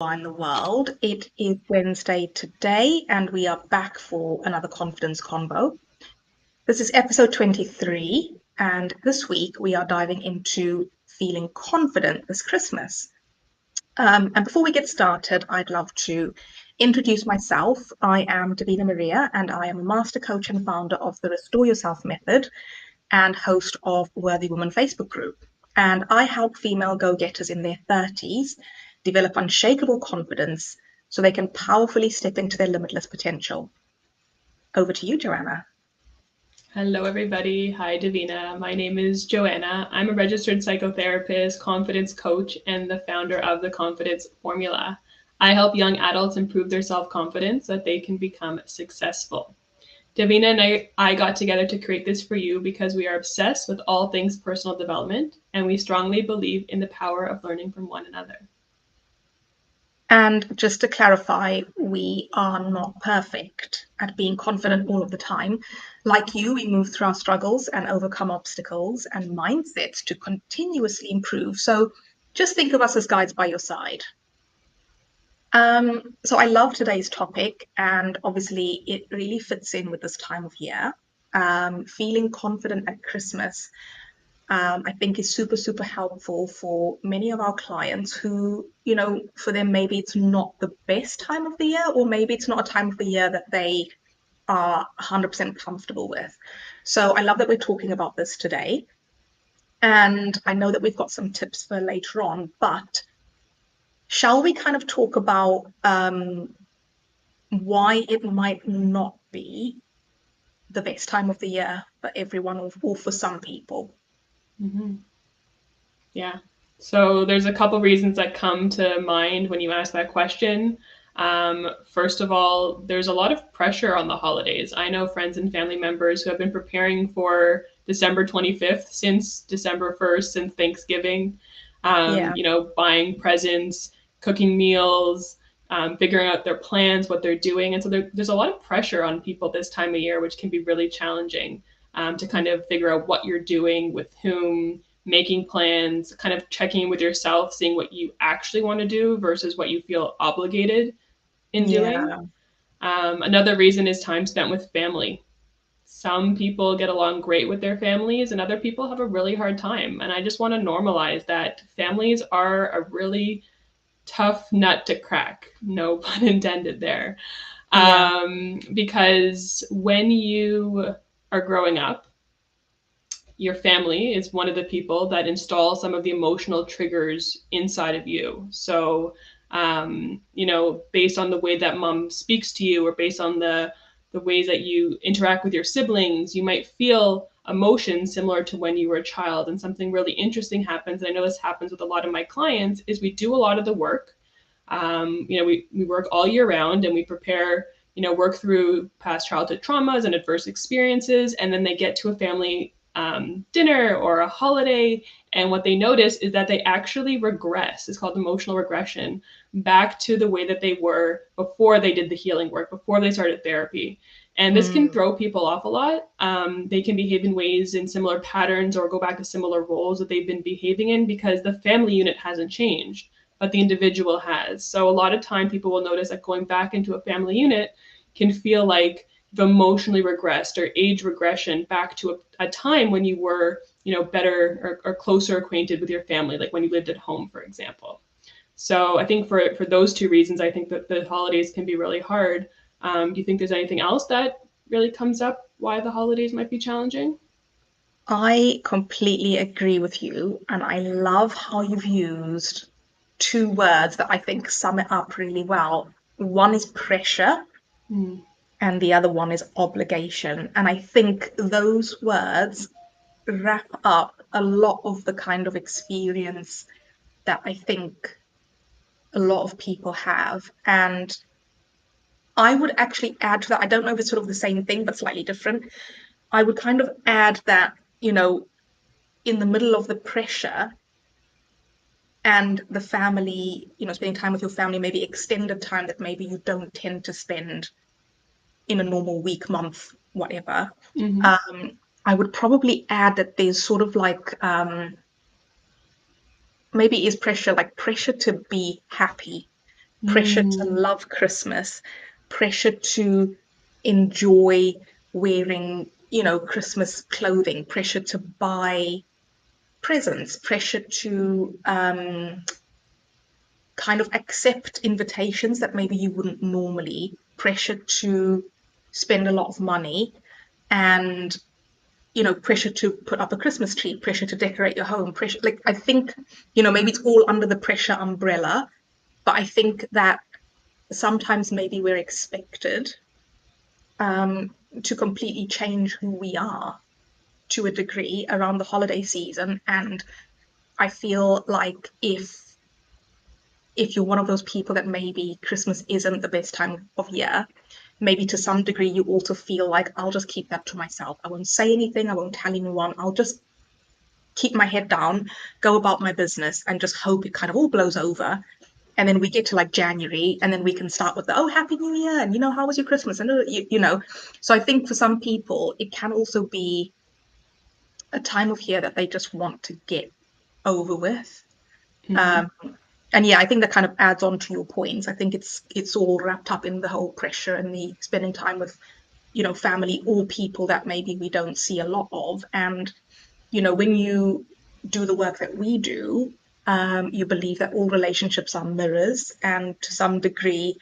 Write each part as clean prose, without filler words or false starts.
In the world. It is Wednesday today, and we are back for another confidence convo. This is episode 23, and this week we are diving into feeling confident this Christmas. And before we get started, I'd love to introduce myself. I am Davina Maria, and I am a master coach and founder of the Restore Yourself Method and host of Worthy Woman Facebook group. And I help female go getters in their 30s develop unshakable confidence so they can powerfully step into their limitless potential. Over to you, Joanna. Hello, everybody. Hi, Davina. My name is Joanna. I'm a registered psychotherapist, confidence coach, and the founder of the Confidence Formula. I help young adults improve their self-confidence so that they can become successful. Davina and I got together to create this for you because we are obsessed with all things personal development, and we strongly believe in the power of learning from one another. And just to clarify, we are not perfect at being confident all of the time. Like you, we move through our struggles and overcome obstacles and mindsets to continuously improve. So just think of us as guides by your side. So I love today's topic, and obviously it really fits in with this time of year. Feeling confident at Christmas, I think is super, super helpful for many of our clients who, for them, maybe it's not the best time of the year, or maybe it's not a time of the year that they are 100% comfortable with. So I love that we're talking about this today. And I know that we've got some tips for later on, but shall we kind of talk about why it might not be the best time of the year for everyone or for some people? Mm-hmm. Yeah. So there's a couple reasons that come to mind when you ask that question. First of all, there's a lot of pressure on the holidays. I know friends and family members who have been preparing for December 25th since December 1st, since Thanksgiving, Yeah. buying presents, cooking meals, figuring out their plans, what they're doing. And so there's a lot of pressure on people this time of year, which can be really challenging to kind of figure out what you're doing, with whom, making plans, kind of checking with yourself, seeing what you actually want to do versus what you feel obligated in doing. Yeah. Another reason is time spent with family. Some people get along great with their families, and other people have a really hard time. And I just want to normalize that families are a really tough nut to crack, no pun intended there. Yeah. Because when you are growing up, your family is one of the people that install some of the emotional triggers inside of you. So, based on the way that mom speaks to you, or based on the ways that you interact with your siblings, you might feel emotions similar to when you were a child. And something really interesting happens, and I know this happens with a lot of my clients, is we do a lot of the work. We work all year round, and we prepare, work through past childhood traumas and adverse experiences, and then they get to a family dinner or a holiday, and what they notice is that they actually regress. It's called emotional regression, back to the way that they were before they did the healing work, before they started therapy. And this can Mm. throw people off a lot. They can behave in ways, in similar patterns, or go back to similar roles that they've been behaving in because the family unit hasn't changed, but the individual has. So a lot of time people will notice that going back into a family unit can feel like you've emotionally regressed or age regression back to a time when you were, better or closer acquainted with your family, like when you lived at home, for example. So I think for those two reasons, I think that the holidays can be really hard. Do you think there's anything else that really comes up why the holidays might be challenging? I completely agree with you, and I love how you've used two words that I think sum it up really well. One is pressure, Mm. and the other one is obligation. And I think those words wrap up a lot of the kind of experience that I think a lot of people have. And I would actually add to that, I don't know if it's sort of the same thing, but slightly different. I would kind of add that, in the middle of the pressure and the family, spending time with your family, maybe extended time that maybe you don't tend to spend in a normal week, month, whatever. Mm-hmm. I would probably add that there's sort of like maybe is pressure, like pressure to be happy, pressure to Mm. love Christmas, pressure to enjoy wearing, Christmas clothing, pressure to buy presents, pressure to kind of accept invitations that maybe you wouldn't normally, pressure to spend a lot of money, and pressure to put up a Christmas tree, pressure to decorate your home, pressure. Like, I think, maybe it's all under the pressure umbrella, but I think that sometimes maybe we're expected to completely change who we are to a degree around the holiday season. And I feel like if you're one of those people that maybe Christmas isn't the best time of year, maybe to some degree you also feel like, I'll just keep that to myself. I won't say anything, I won't tell anyone, I'll just keep my head down, go about my business, and just hope it kind of all blows over. And then we get to like January, and then we can start with the, oh, Happy New Year, and how was your Christmas? And so I think for some people it can also be a time of year that they just want to get over with. Mm-hmm. Um, and yeah, I think that kind of adds on to your points. I think it's all wrapped up in the whole pressure and the spending time with, family or people that maybe we don't see a lot of. And, when you do the work that we do, you believe that all relationships are mirrors. And to some degree,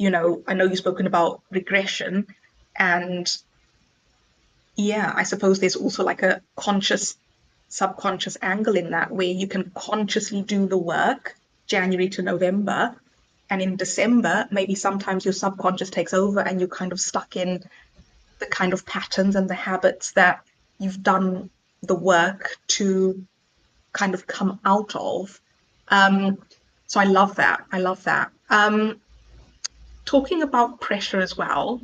I know you've spoken about regression. And yeah, I suppose there's also like a conscious subconscious angle in that, where you can consciously do the work January to November, and in December maybe sometimes your subconscious takes over and you're kind of stuck in the kind of patterns and the habits that you've done the work to kind of come out of. So I love that. Talking about pressure as well,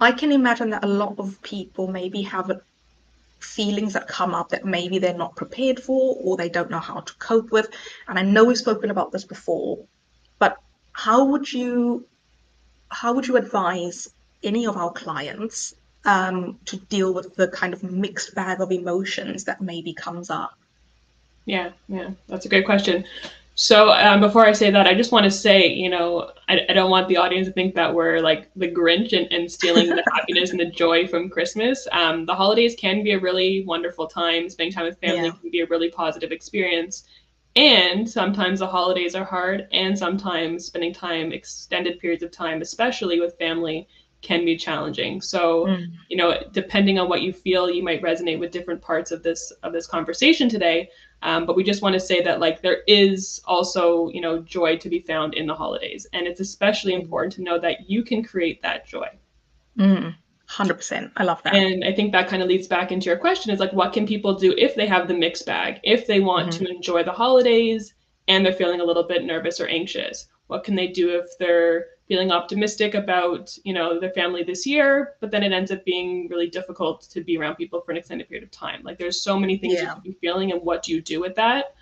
I can imagine that a lot of people maybe have feelings that come up that maybe they're not prepared for or they don't know how to cope with. And I know we've spoken about this before, but how would you advise any of our clients to deal with the kind of mixed bag of emotions that maybe comes up? Yeah, that's a great question. So before I say that, I just want to say, I don't want the audience to think that we're like the Grinch and stealing the happiness and the joy from Christmas. The holidays can be a really wonderful time. Spending time with family Yeah. can be a really positive experience. And sometimes the holidays are hard, and sometimes spending time, extended periods of time, especially with family, can be challenging. So, Mm. depending on what you feel, you might resonate with different parts of this conversation today. But we just want to say that like there is also, joy to be found in the holidays. And it's especially important to know that you can create that joy. 100%. I love that. And I think that kind of leads back into your question is like, what can people do if they have the mixed bag, if they want Mm-hmm. to enjoy the holidays and they're feeling a little bit nervous or anxious? What can they do if they're feeling optimistic about, their family this year, but then it ends up being really difficult to be around people for an extended period of time? Like there's so many things you Yeah. could be feeling, and what do you do with that?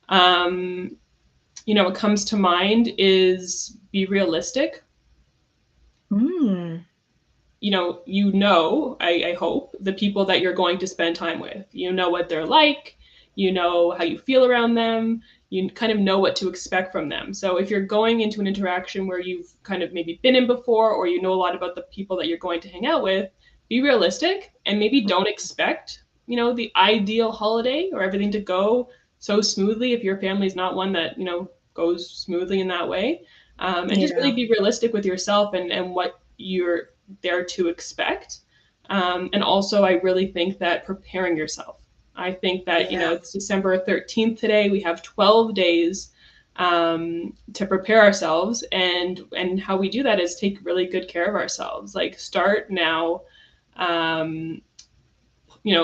What comes to mind is be realistic. Mm. I hope, the people that you're going to spend time with. You know what they're like, you know how you feel around them, you kind of know what to expect from them. So if you're going into an interaction where you've kind of maybe been in before, or you know a lot about the people that you're going to hang out with, be realistic and maybe don't expect, the ideal holiday or everything to go so smoothly if your family is not one that, goes smoothly in that way. And just really Yeah. be realistic with yourself and what you're there to expect. And also, I really think that preparing yourself. I think that, Yeah. it's December 13th today. We have 12 days to prepare ourselves. And how we do that is take really good care of ourselves. Like start now.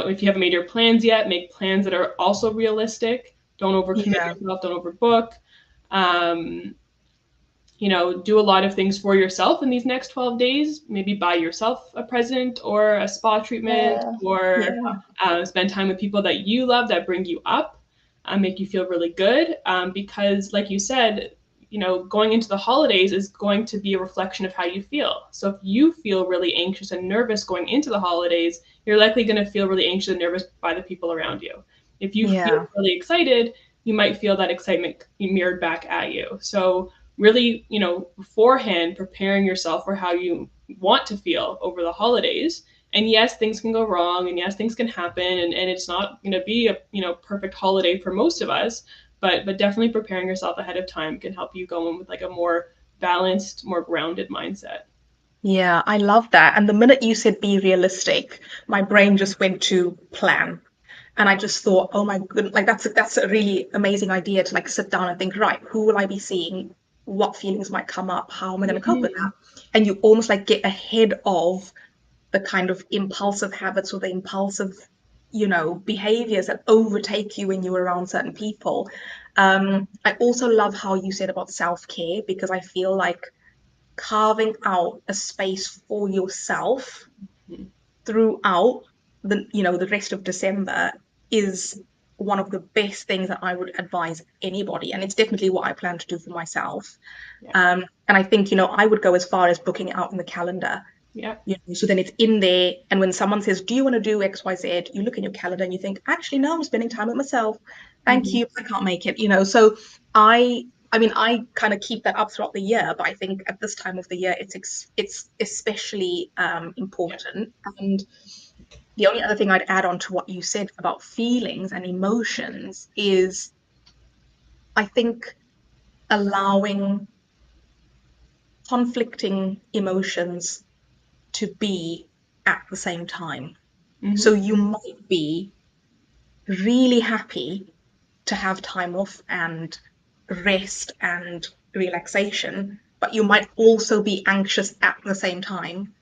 If you haven't made your plans yet, make plans that are also realistic. Don't overcommit Yeah. yourself, don't overbook. Um, do a lot of things for yourself in these next 12 days. Maybe buy yourself a present or a spa treatment, Yeah. or Yeah. spend time with people that you love, that bring you up, make you feel really good. Because, like you said, going into the holidays is going to be a reflection of how you feel. So if you feel really anxious and nervous going into the holidays, you're likely going to feel really anxious and nervous by the people around you. If you feel Yeah. really excited, you might feel that excitement mirrored back at you. So really, beforehand, preparing yourself for how you want to feel over the holidays. And yes, things can go wrong, and yes, things can happen, and it's not going to be a perfect holiday for most of us, but definitely preparing yourself ahead of time can help you go in with like a more balanced, more grounded mindset. Yeah, I love that. And the minute you said be realistic, my brain just went to plan. And I just thought, oh my goodness, like that's a really amazing idea to like sit down and think, right, who will I be seeing? What feelings might come up? How am I going to cope with that? Mm-hmm. And you almost like get ahead of the kind of impulsive habits or the impulsive, behaviors that overtake you when you're around certain people. I also love how you said about self-care because I feel like carving out a space for yourself throughout the rest of December is one of the best things that I would advise anybody, and it's definitely what I plan to do for myself. Yeah. And I think I would go as far as booking it out in the calendar. Yeah. So then it's in there, and when someone says, "Do you want to do X, Y, Z?" you look in your calendar and you think, "Actually, no, I'm spending time with myself. Thank Mm-hmm. you, I can't make it." So I mean, I kind of keep that up throughout the year, but I think at this time of the year, it's especially Yeah. important. And the only other thing I'd add on to what you said about feelings and emotions is I think allowing conflicting emotions to be at the same time. So Mm-hmm. you might be really happy to have time off and rest and relaxation, but you might also be anxious at the same time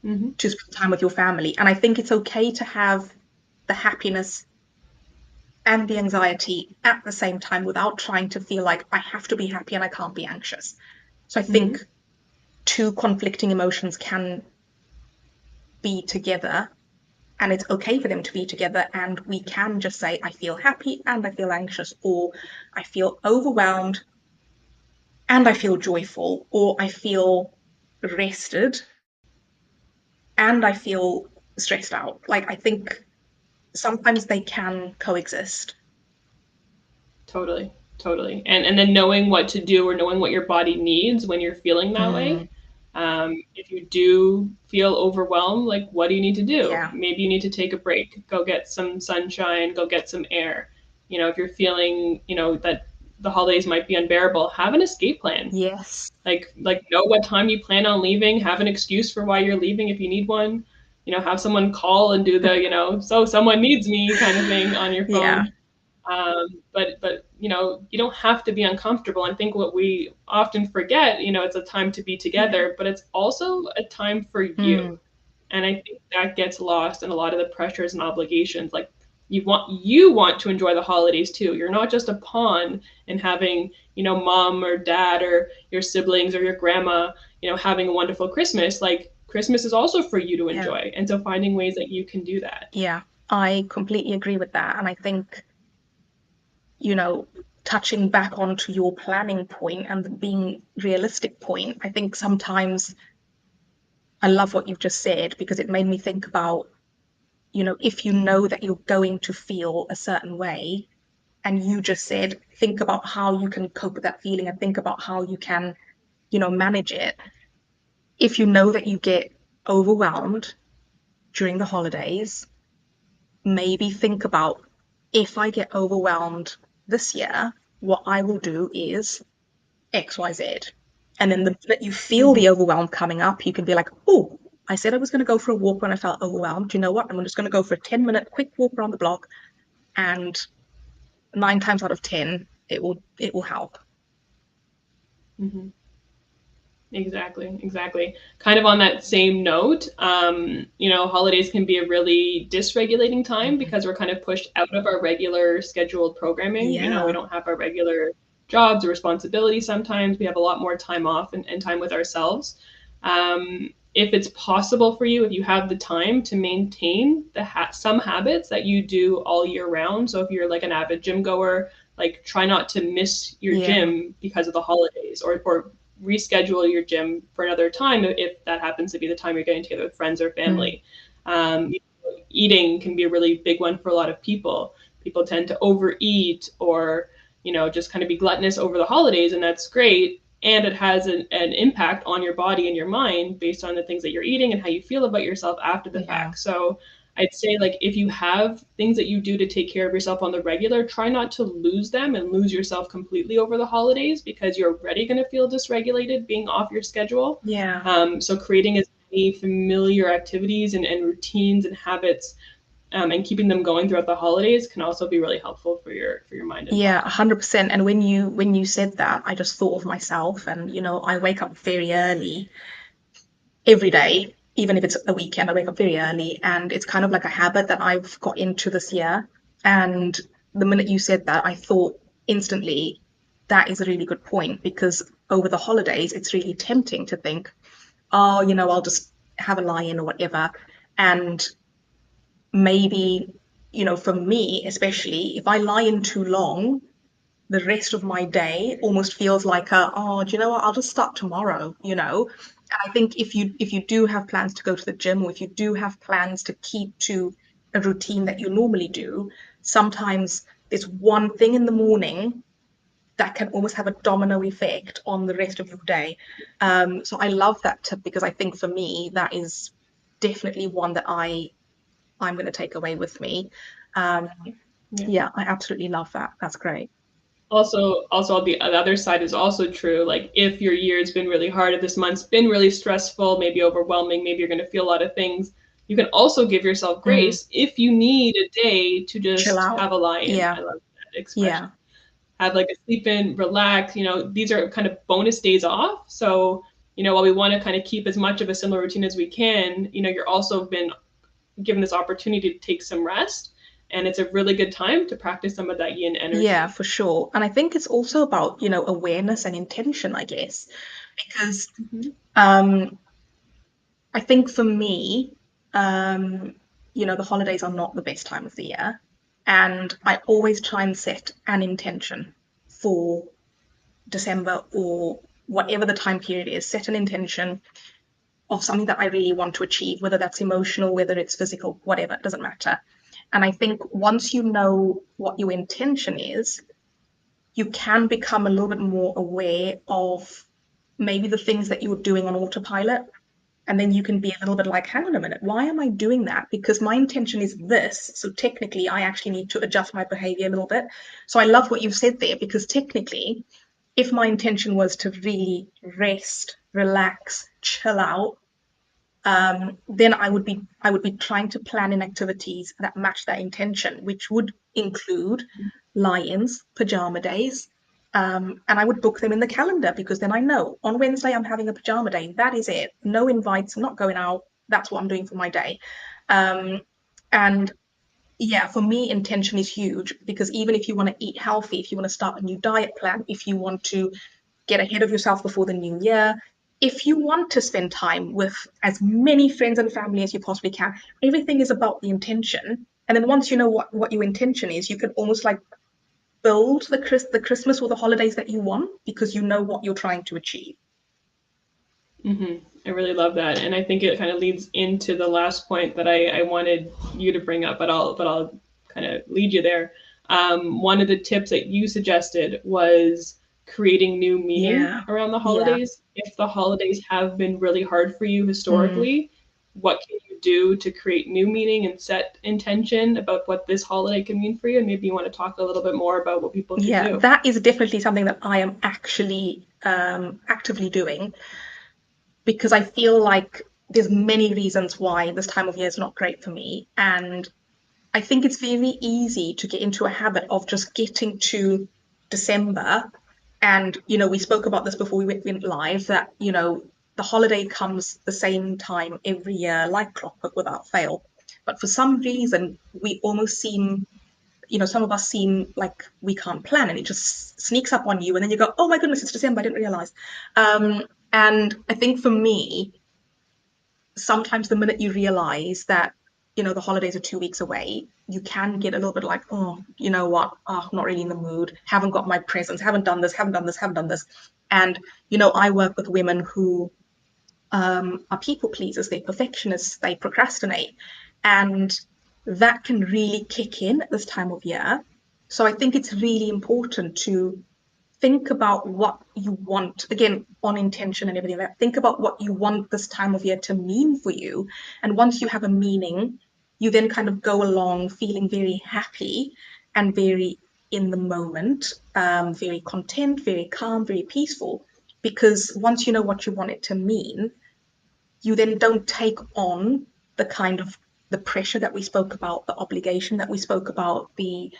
Mm-hmm. to spend time with your family. And I think it's okay to have the happiness and the anxiety at the same time without trying to feel like I have to be happy and I can't be anxious. So I Mm-hmm. think two conflicting emotions can be together and it's okay for them to be together. And we can just say, I feel happy and I feel anxious, or I feel overwhelmed and I feel joyful, or I feel rested and I feel stressed out. Like, I think sometimes they can coexist. Totally. Totally. And then knowing what to do or knowing what your body needs when you're feeling that way. Mm, If you do feel overwhelmed, like what do you need to do? yeah. Maybe you need to take a break, go get some sunshine, go get some air. If you're feeling, that the holidays might be unbearable, have an escape plan. Yes. Like know what time you plan on leaving, have an excuse for why you're leaving if you need one. Have someone call and do the, so someone needs me kind of thing on your Yeah. phone. But you don't have to be uncomfortable. I think what we often forget, it's a time to be Yeah. together, but it's also a time for you. Mm, And I think that gets lost in a lot of the pressures and obligations. Like you want to enjoy the holidays too. You're not just a pawn in having, mom or dad or your siblings or your grandma, having a wonderful Christmas. Like Christmas is also for you to yeah. enjoy. And so finding ways that you can do that. Yeah. I completely agree with that. And I think, you know, touching back onto your planning point and the being realistic point, I think sometimes I love what you've just said because it made me think about, if you know that you're going to feel a certain way, and you just said, think about how you can cope with that feeling and think about how you can, manage it. If you know that you get overwhelmed during the holidays, maybe think about if I get overwhelmed this year, what I will do is XYZ. And then the minute you feel Mm-hmm. the overwhelm coming up, you can be like, oh, I said I was going to go for a walk when I felt overwhelmed. You know what? I'm just going to go for a 10-minute quick walk around the block. And 9 times out of 10, it will help. Mm-hmm. Exactly, exactly. Kind of on that same note, holidays can be a really dysregulating time Mhm. because we're kind of pushed out of our regular scheduled programming. We Yeah. don't have our regular jobs or responsibilities sometimes. We have a lot more time off and time with ourselves. If it's possible for you, if you have the time to maintain some habits that you do all year round. So if you're like an avid gym goer, like try not to miss your Yeah. gym because of the holidays or reschedule your gym for another time if that happens to be the time you're getting together with friends or Mm. family. Eating can be a really big one for a lot of people people tend to overeat or, just kind of be gluttonous over the holidays, and that's great. And it has an impact on your body and your mind based on the things that you're eating and how you feel about yourself after the fact. So I'd say, like, if you have things that you do to take care of yourself on the regular, try not to lose them and lose yourself completely over the holidays, because you're already going to feel dysregulated being off your schedule. So creating as many familiar activities and routines and habits, and keeping them going throughout the holidays can also be really helpful for your mind. And 100%. And when you said that, I just thought of myself, and I wake up very early every day. Even if it's a weekend, I wake up very early, and it's kind of like a habit that I've got into this year. And the minute you said that, I thought instantly, that is a really good point, because over the holidays, it's really tempting to think, oh, I'll just have a lie-in or whatever. And maybe, for me, especially, if I lie in too long, the rest of my day almost feels like oh, do you know what? I'll just start tomorrow, And I think if you do have plans to go to the gym, or if you do have plans to keep to a routine that you normally do, sometimes there's one thing in the morning that can almost have a domino effect on the rest of your day. So I love that tip, because I think for me, that is definitely one that I'm going to take away with me. Yeah, I absolutely love that. That's great. Also the other side is also true. Like, if your year's been really hard, if this month's been really stressful, maybe overwhelming, maybe you're going to feel a lot of things, you can also give yourself grace if you need a day to just have a lie-in. I love that expression. Have like a sleep in, relax. These are kind of bonus days off. So, while we want to kind of keep as much of a similar routine as we can, you're also been given this opportunity to take some rest. And it's a really good time to practice some of that yin energy. Yeah, for sure. And I think it's also about, awareness and intention, I guess, because I think for me, the holidays are not the best time of the year. And I always try and set an intention for December, or whatever the time period is, set an intention of something that I really want to achieve, whether that's emotional, whether it's physical, whatever, it doesn't matter. And I think once you know what your intention is, you can become a little bit more aware of maybe the things that you're doing on autopilot. And then you can be a little bit like, hang on a minute, why am I doing that? Because my intention is this. So technically, I actually need to adjust my behavior a little bit. So I love what you said there, because technically, if my intention was to really rest, relax, chill out, then I would be trying to plan in activities that match that intention, which would include lie-ins, pajama days, and I would book them in the calendar, because then I know on Wednesday I'm having a pajama day. That is it. No invites. I'm not going out. That's what I'm doing for my day. And yeah, for me, intention is huge, because even if you want to eat healthy, if you want to start a new diet plan, if you want to get ahead of yourself before the new year, if you want to spend time with as many friends and family as you possibly can, everything is about the intention. And then once you know what your intention is, you can almost like build the Christmas or the holidays that you want, because you know what you're trying to achieve. I really love that, and I think it kind of leads into the last point that I wanted you to bring up, but I'll kind of lead you there. One of the tips that you suggested was creating new meaning around the holidays. If the holidays have been really hard for you historically, what can you do to create new meaning and set intention about what this holiday can mean for you? And maybe you want to talk a little bit more about what people can do. That is definitely something that I am actually actively doing, because I feel like there's many reasons why this time of year is not great for me. And I think it's very easy to get into a habit of just getting to December. And, we spoke about this before we went live, that, the holiday comes the same time every year, like clockwork, without fail. But for some reason, we almost seem, some of us seem like we can't plan, and it just sneaks up on you. And then you go, oh my goodness, it's December, I didn't realize. And I think for me, sometimes the minute you realize that, the holidays are 2 weeks away, you can get a little bit like, oh, you know what? Oh, I'm not really in the mood. Haven't got my presents. Haven't done this. And, I work with women who are people pleasers. They're perfectionists. They procrastinate. And that can really kick in at this time of year. So I think it's really important to think about what you want, again, on intention and everything. Think about what you want this time of year to mean for you. And once you have a meaning, you then kind of go along feeling very happy and very in the moment, very content, very calm, very peaceful. Because once you know what you want it to mean, you then don't take on the kind of the pressure that we spoke about, the obligation that we spoke about, the,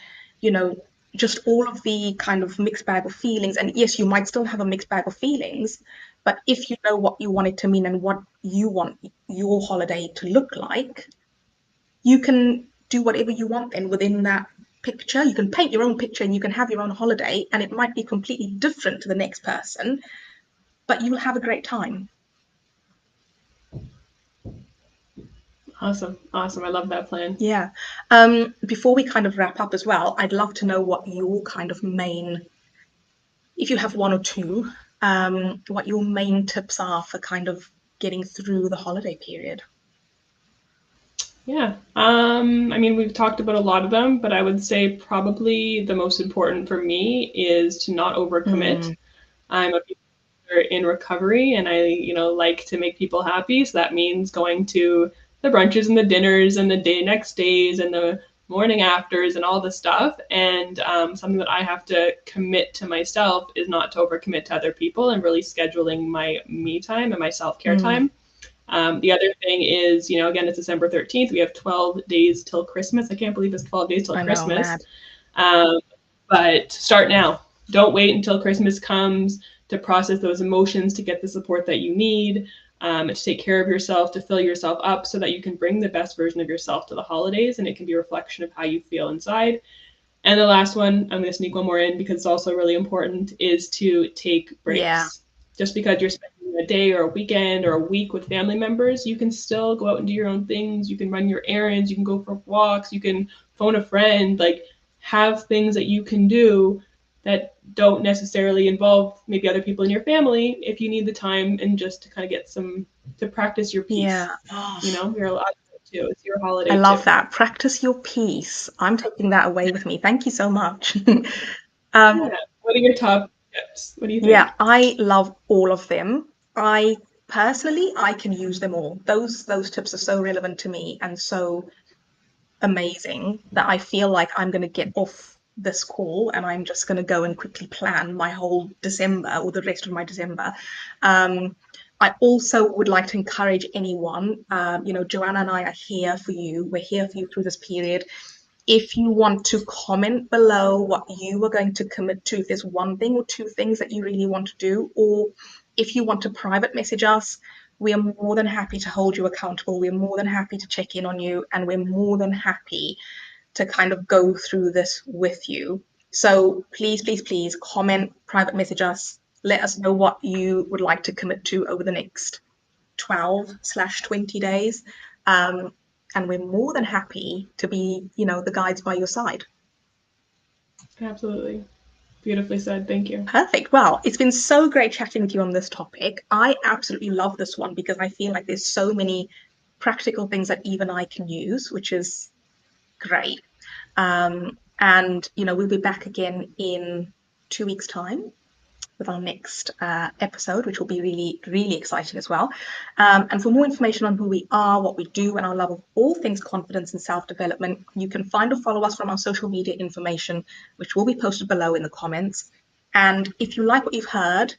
you know, just all of the kind of mixed bag of feelings. And yes, you might still have a mixed bag of feelings, but if you know what you want it to mean and what you want your holiday to look like, you can do whatever you want then within that picture. You can paint your own picture and you can have your own holiday, and it might be completely different to the next person, but you'll have a great time. Awesome. Awesome. I love that plan. Yeah. Before we kind of wrap up as well, I'd love to know what your kind of main, if you have one or two, what your main tips are for kind of getting through the holiday period. Yeah. I mean, we've talked about a lot of them, but I would say probably the most important for me is to not overcommit. I'm a people pleaser in recovery, and I, like to make people happy. So that means going to the brunches and the dinners and the next days and the morning afters and all the stuff. And something that I have to commit to myself is not to overcommit to other people and really scheduling my me time and my self-care time. The other thing is, again, it's December 13th. We have 12 days till Christmas. I can't believe it's 12 days till Christmas. But start now. Don't wait until Christmas comes to process those emotions, to get the support that you need, to take care of yourself, to fill yourself up so that you can bring the best version of yourself to the holidays, and it can be a reflection of how you feel inside. And the last one, I'm going to sneak one more in because it's also really important, is to take breaks. Yeah. Just because you're spending a day or a weekend or a week with family members, you can still go out and do your own things. You can run your errands, you can go for walks, you can phone a friend, like have things that you can do that don't necessarily involve maybe other people in your family if you need the time and just to kind of get to practice your peace. Yeah. You're allowed to. It's your holiday. I love that. Practice your peace. I'm taking that away with me. Thank you so much. Yeah. What are your top tips? What do you think? Yeah, I love all of them. I personally, I can use them all. Those tips are so relevant to me and so amazing that I feel like I'm going to get off this call and I'm just going to go and quickly plan my whole December or the rest of my December. I also would like to encourage anyone, Joanna and I are here for you. We're here for you through this period. If you want to comment below what you are going to commit to, if there's one thing or two things that you really want to do, or if you want to private message us, we are more than happy to hold you accountable. We're more than happy to check in on you, and we're more than happy to kind of go through this with you. So please, please, please comment, private message us. Let us know what you would like to commit to over the next 12/20 days. And we're more than happy to be, the guides by your side. Absolutely. Beautifully said. Thank you. Perfect. Well, it's been so great chatting with you on this topic. I absolutely love this one because I feel like there's so many practical things that even I can use, which is great. And, we'll be back again in 2 weeks' time with our next episode, which will be really, really exciting as well. And for more information on who we are, what we do, and our love of all things confidence and self-development, you can find or follow us from our social media information, which will be posted below in the comments. And if you like what you've heard,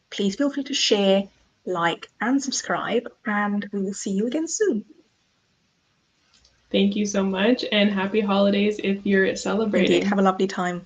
please feel free to share, like, and subscribe, and we will see you again soon. Thank you so much, and happy holidays if you're celebrating. Indeed, have a lovely time.